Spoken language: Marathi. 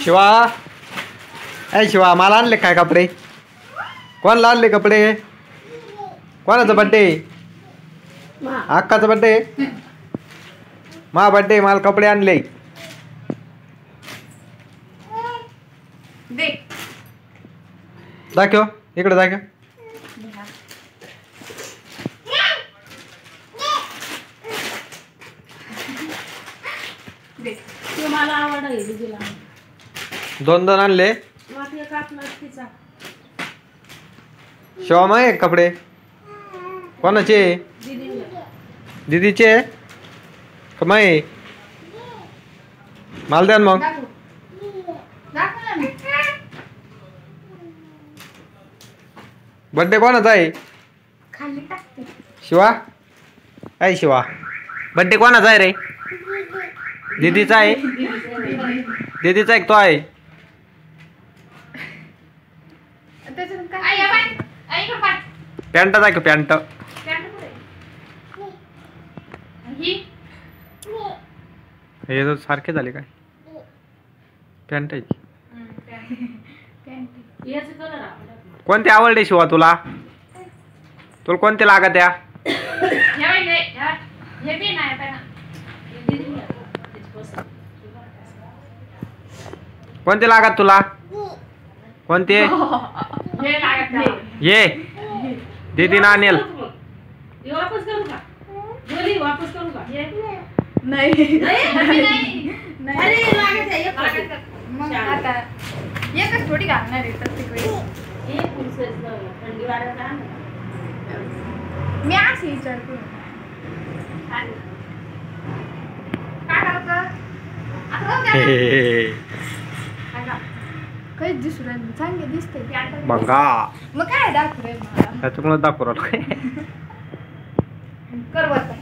शिवा, ऐ शिवा, मला आणले काय कपडे? कोणाला आणले कपडे? कोणाचा बड्डे? अक्काचा बड्डे? मा बड्डे, मला कपडे आणले. दाखव इकडे, दाखव. दोन दोन आणले. शिवा मग कपडे कोणाचे? दीदीचे कमाई मला द्या मग. बड्डे कोणाचा आहे? शिवा, ऐ शिवा, बड्डे कोणाचा आहे रे? दीदीचा आहे? दीदीचा एक तो आहे. पॅन्ट दाखव, पॅन्ट. हे तर सारखे झाले काय? पॅन्ट आहे. कोणते आवडले शिवा तुला? तुला कोणते लागत या? कोणते लागत तुला? कोणते? ये दीदी ना अनिल. थोडी घालणार आहे मी अशी विचारतो. काही दिसू राहिले चांगले दिसते बघा. मग काय दाखवू रे मला? तुम्हाला दाखवू कर बरं.